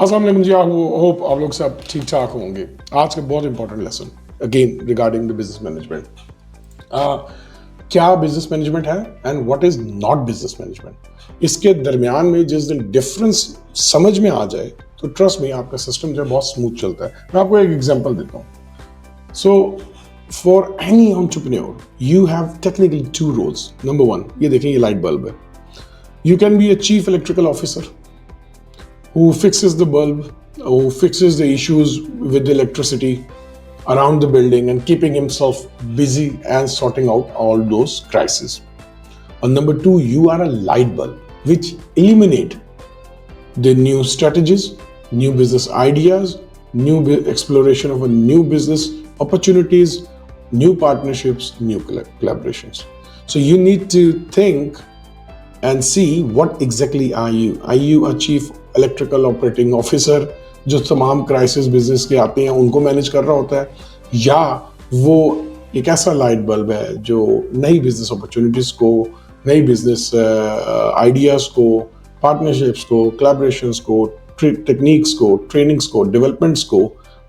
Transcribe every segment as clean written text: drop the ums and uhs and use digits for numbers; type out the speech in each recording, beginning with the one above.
अस्सलाम वालेकुम जी, होप आप लोग सब ठीक ठाक होंगे। आज का बहुत important lesson again regarding the business management. क्या बिजनेस मैनेजमेंट है and what is not business management. इसके दरमियान में जिस दिन डिफरेंस समझ में आ जाए तो ट्रस्ट में आपका सिस्टम जो है बहुत स्मूथ चलता है। मैं आपको एक एग्जांपल देता हूँ। So for any entrepreneur you have technically two roles. Number one, ये देखें, ये लाइट बल्ब है। You can be a chief electrical officer who fixes the bulb, who fixes the issues with the electricity around the building and keeping himself busy and sorting out all those crises. And number two, you are a light bulb which illuminate the new strategies, new business ideas, new exploration of a new business opportunities, new partnerships, new collaborations. So you need to think and see what exactly are you. Are you a chief electrical operating officer जो तमाम crisis business के आते हैं उनको manage कर रहा होता है, या वो एक ऐसा लाइट बल्ब है जो नई बिजनेस अपॉर्चुनिटीज को, नई बिजनेस आइडियाज को, पार्टनरशिप्स को, कोलैबोरेशंस को, टेक्निक्स को, ट्रेनिंग्स को, डेवलपमेंट्स को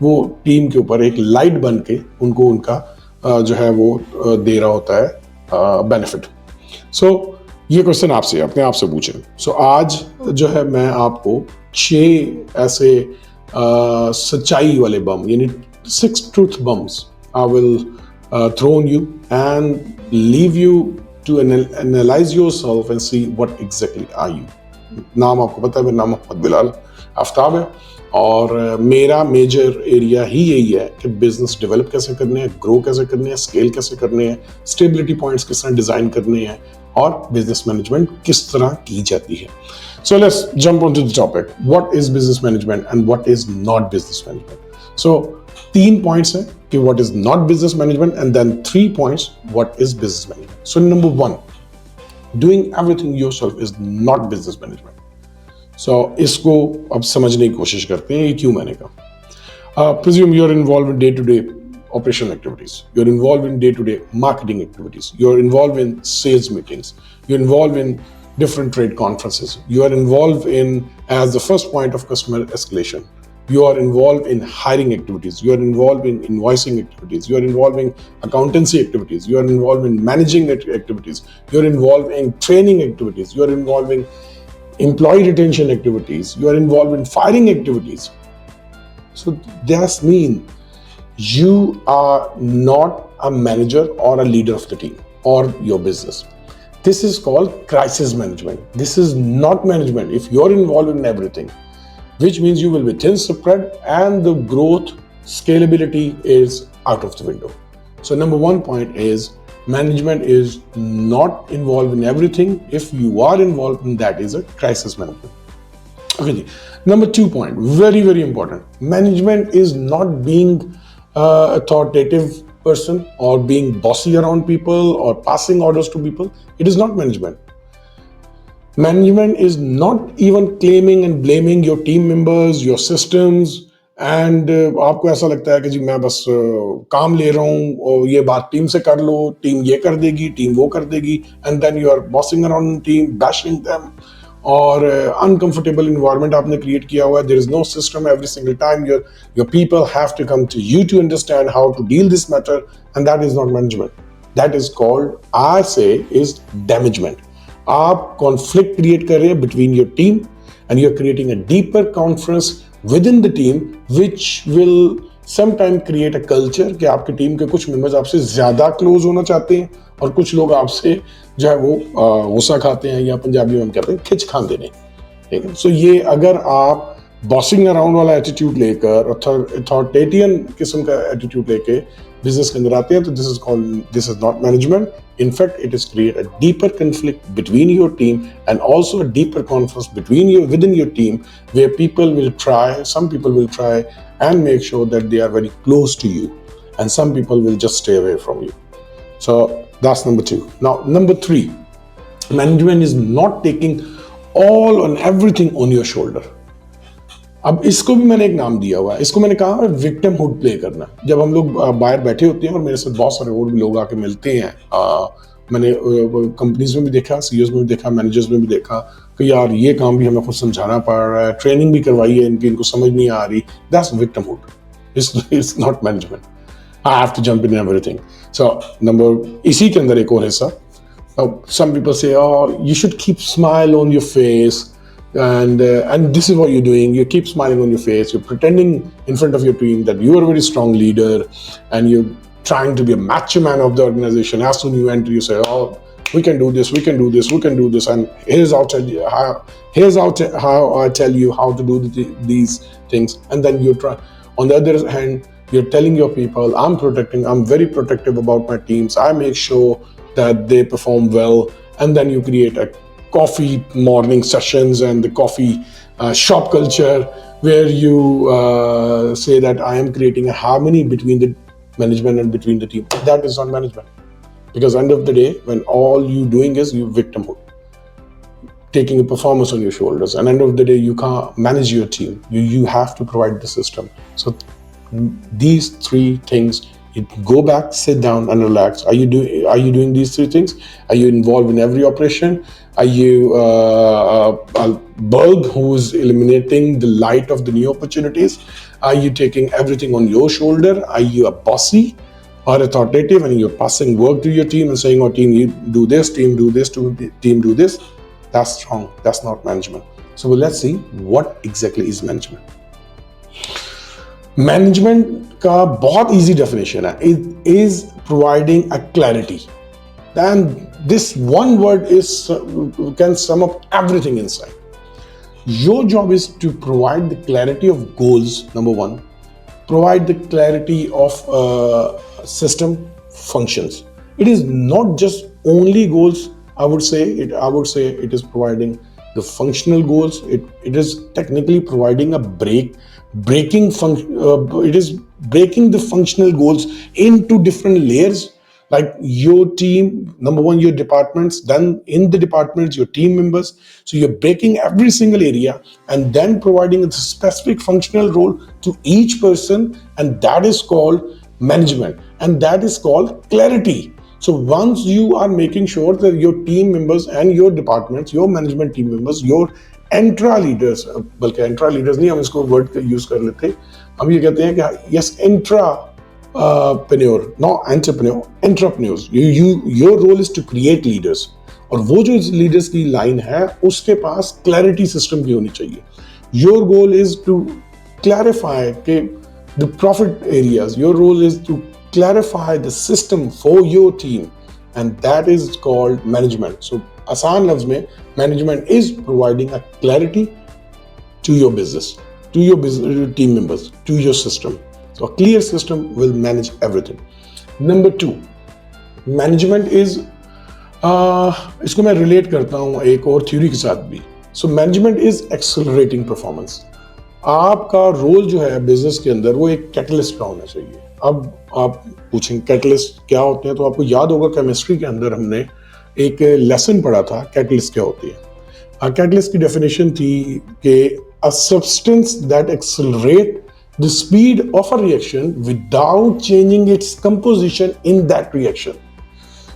वो टीम के ऊपर एक लाइट बन के उनको उनका जो है वो दे रहा होता है बेनिफिट। सो ये क्वेश्चन आपसे अपने आप से पूछें। सो आज जो है मैं आपको 6 ऐसे सच्चाई वाले बम, यानी 6 truth bombs I will throw on you and leave you to analyse yourself and see what exactly are you. नाम आपको पता है, मेरा नाम मोहम्मद बिलाल आफ्ताब है और मेरा मेजर एरिया ही यही है कि बिजनेस डेवलप कैसे करने हैं, ग्रो कैसे करने हैं, स्केल कैसे करने हैं, स्टेबिलिटी पॉइंट्स किस तरह डिजाइन करने हैं और बिजनेस मैनेजमेंट किस तरह की जाती है। So let's jump on to the topic, what is business management and what is not business management. So 3 points हैं कि what is not business management and then 3 points what is business management. So number 1, doing everything yourself is not business management. So इसको अब समझने की कोशिश करते हैं, ये क्यों मैंने कहा। Presume you are involve in day to day operational activities, you're involved in day-to-day marketing activities, you're involved in sales meetings, you're involved in different trade conferences, you are involved in as the first point of customer escalation, you are involved in hiring activities, you are involved in invoicing activities, you are involved in accountancy activities, you are involved in managing activities, you are involved in training activities, you are involved in employee retention activities, you are involved in firing activities. So that's mean you are not a manager or a leader of the team or your business. This is called crisis management. This is not management. If you're involved in everything, which means you will be thin spread and the growth scalability is out of the window. So number 1 point is management is not involved in everything. If you are involved in that is a crisis management. Okay. Number 2 point, very, very important. Management is not being authoritative person or being bossy around people or passing orders to people. It is not management. Management is not even claiming and blaming your team members, your systems, and आपको ऐसा लगता है कि जी मैं बस काम ले रहा हूँ और ये बात टीम से कर लो, टीम ये कर देगी, टीम वो कर देगी, and then you are bossing around team, bashing them, और uncomfortable environment आपने create किया हुआ है. There is no system. Every single time your people have to come to you to understand how to deal this matter, and that is not management. That is called, I say, is damagement. आप conflict create कर रहे हैं between your team and you're creating a deeper conference within the team which will sometime create a culture कि आपकी team के कुछ members आपसे ज्यादा क्लोज होना चाहते हैं और कुछ लोग आपसे जो है वो गुस्सा खाते हैं, या पंजाबी में हम कहते हैं खिच खान देने। ठीक है। सो ये अगर आप बॉसिंग अराउंड वाला एटीट्यूड लेकर, अथॉरिटेरियन किस्म का एटीट्यूड लेके बिजनेस के अंदर आते हैं तो this is not management. In fact, it is create a deeper conflict between your team and also a deeper conflict within your team, where some people will try and make sure that they are very close to you, and some people will just stay away from you. So that's number 2. Now, number 3, management is not taking all and everything on your shoulder. अब इसको भी मैंने एक नाम दिया हुआ है, इसको मैंने कहा विक्टिम हुड प्ले करना. जब हम लोग बाहर बैठे होते हैं और मेरे साथ बहुत सारे और भी लोग आके मिलते हैं, मैंने कंपनीज में भी देखा, सीईओज में भी देखा, मैनेजर्स में भी देखा, कि यार ये काम भी हमें खुद समझाना पड़ रहा है, ट्रेनिंग भी करवाई है इनको समझ नहीं आ रही, that's victimhood. It's not management. I have to jump in everything. So इसी के अंदर एक और हिस्सा, some people say, oh, you should keep smile on your face, and this is what you're doing. You keep smiling on your face. You're pretending in front of your team that you are a very strong leader, and you're trying to be a macho man of the organization. As soon as you enter, you say, oh, we can do this, we can do this, we can do this, and how I tell you how to do these things. And then you try. On the other hand, you're telling your people, I'm very protective about my teams. I make sure that they perform well. And then you create a coffee morning sessions and the coffee shop culture, where you say that I am creating a harmony between the management and between the team. That is not management. Because end of the day, when all you doing is you victimhood, taking a performance on your shoulders, and end of the day you can't manage your team. You have to provide the system. So these three things, you go back, sit down and relax. Are you doing these three things? Are you involved in every operation? Are you a bulb who's illuminating the light of the new opportunities? Are you taking everything on your shoulder? Are you a bossy or authoritative, and you're passing work to your team and saying, oh, team, you do this, team do this, team do this? That's wrong. That's not management. So let's see what exactly is management. Management का बहुत easy definition है, it is providing a clarity, and this one word is can sum up everything inside. Your job is to provide the clarity of goals, number one, provide the clarity of system functions. It is not just only goals. I would say it is providing the functional goals. It is technically providing a breaking it is breaking the functional goals into different layers, like your team, number one, your departments, then in the departments your team members. So you're breaking every single area and then providing a specific functional role to each person, and that is called management, and that is called clarity. So once you are making sure that your team members and your departments, your management team members, your intra leaders, बल्कि intra leaders नहीं, हम इसको word use कर लेते हैं, हम ये कहते हैं कि yes intrapreneur, not entrepreneur, entrepreneurs. Your role is to create leaders, और वो जो लीडर्स की लाइन है उसके पास क्लैरिटी सिस्टम की होनी चाहिए. Your goal is to clarify के the profit areas. Your role is to clarify the system for your team, and that is called management. So आसान लफ्ज में, management is providing a clarity to your business, to your team members, to your system. So a clear system will manage everything. Number two, management is इसको मैं relate करता हूँ एक और theory के साथ भी. So management is accelerating performance. आपका रोल जो है बिजनेस के अंदर वो एक कैटलिस्ट का होना चाहिए. अब आप पूछेंगे कैटलिस्ट क्या होते हैं, तो आपको याद होगा केमिस्ट्री के अंदर हमने एक लेसन पढ़ा था, कैटलिस्ट क्या होती है. कैटलिस्ट की डेफिनेशन थी कि a substance that accelerate the speed of a reaction without changing its composition in that reaction.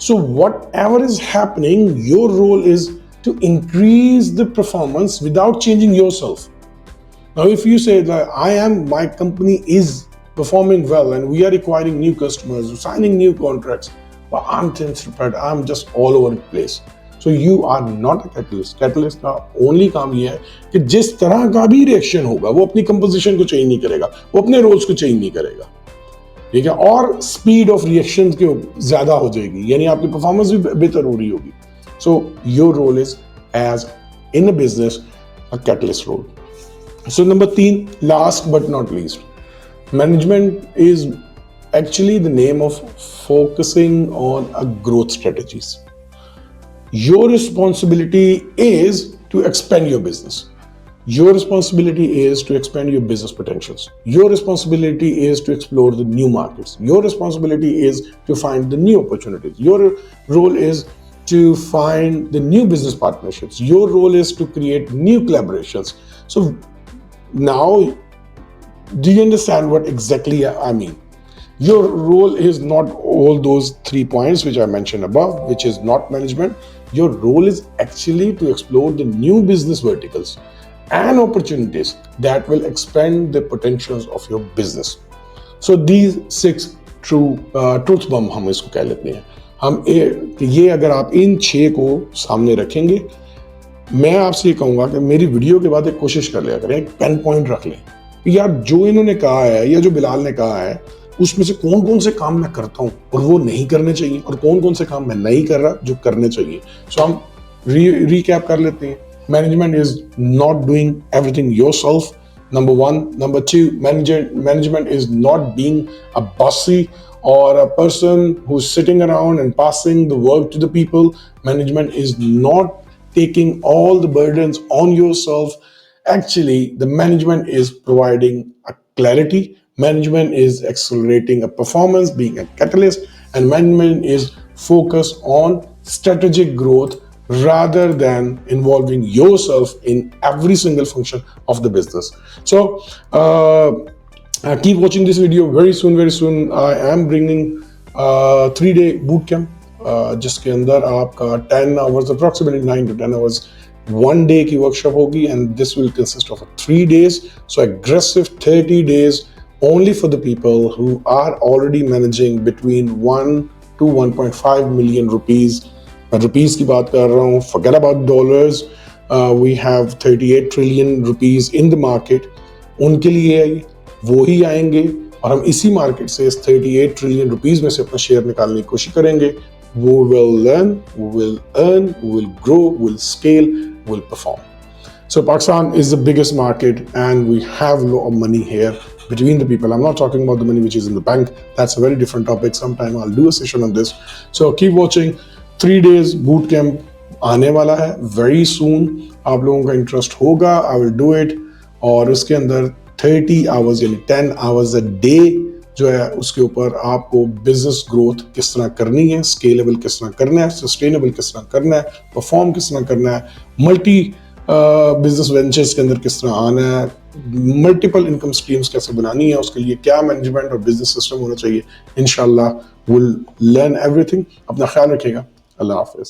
So whatever is happening, your role is to increase the performance without changing yourself. Now if you say that my company is performing well and we are acquiring new customers, signing new contracts, but I'm tense, I'm just all over the place. So you are not a catalyst. Catalyst का only काम ये है कि जिस तरह का भी reaction होगा वो अपनी कंपोजिशन को चेंज नहीं करेगा, वो अपने रोल्स को चेंज नहीं करेगा, ठीक है, और स्पीड ऑफ रिएक्शन के ज्यादा हो जाएगी, यानी आपकी परफॉर्मेंस भी बेहतर हो रही होगी. So your role is as in a business a catalyst role. So number 3, last but not least, management is actually the name of focusing on a growth strategies. Your responsibility is to expand your business. Your responsibility is to expand your business potentials. Your responsibility is to explore the new markets. Your responsibility is to find the new opportunities. Your role is to find the new business partnerships. Your role is to create new collaborations. So now, do you understand what exactly I mean? Your role is not all those 3 points which I mentioned above, which is not management. Your role is actually to explore the new business verticals and opportunities that will expand the potentials of your business. So these six truth bomb हम इसको कह लेते हैं। ये अगर आप इन 6 को सामने रखेंगे, मैं आपसे ये कहूंगा कि मेरी वीडियो के बाद एक कोशिश कर लिया करें, एक पेन पॉइंट रख लें यार, जो इन्होंने कहा है या जो बिलाल ने कहा है उसमें से कौन कौन से काम मैं करता हूं और वो नहीं करने चाहिए, और कौन कौन से काम मैं नहीं कर रहा जो करने चाहिए। सो हम रिकैप कर लेते हैं। Management is not doing everything yourself, number one. Number two, management is not being a bossy or a person who's sitting around and passing the work to the people. Management is not taking all the burdens on yourself. Actually, the management is providing a clarity. Management is accelerating a performance, being a catalyst, and management is focused on strategic growth rather than involving yourself in every single function of the business. So keep watching this video. Very soon I am bringing 3-day boot camp, जिसके अंदर आपका 10 hours, approximately 9 to 10 hours, 1 day की workshop होगी, and this will consist of 3 days. So aggressive 30 days only for the people who are already managing between 1 to 1.5 million rupees. मैं rupees की बात कर रहा हूँ, forget about dollars. We have 38 trillion rupees in the market. उनके लिए वो ही आएंगे और हम इसी मार्केट से 38 trillion rupees में से अपना शेयर निकालने की कोशिश करेंगे. We will learn, we will earn, we will grow, we will scale, we will perform. So Pakistan is the biggest market and we have a lot of money here between the people. I'm not talking about the money which is in the bank. That's a very different topic. Sometime I'll do a session on this. So keep watching. 3 days boot camp आने वाला है very soon. आप लोगों का interest होगा, I will do it. और उसके अंदर 30 hours यानी 10 hours a day जो है उसके ऊपर आपको बिजनेस ग्रोथ किस तरह करनी है, स्केलेबल किस तरह करना है, सस्टेनेबल किस तरह करना है, परफॉर्म किस तरह करना है, मल्टी बिजनेस वेंचर्स के अंदर किस तरह आना है, मल्टीपल इनकम स्ट्रीम्स कैसे बनानी है, उसके लिए क्या मैनेजमेंट और बिजनेस सिस्टम होना चाहिए। इंशाल्लाह विल लर्न एवरीथिंग। अपना ख्याल रखिएगा। अल्लाह हाफिज।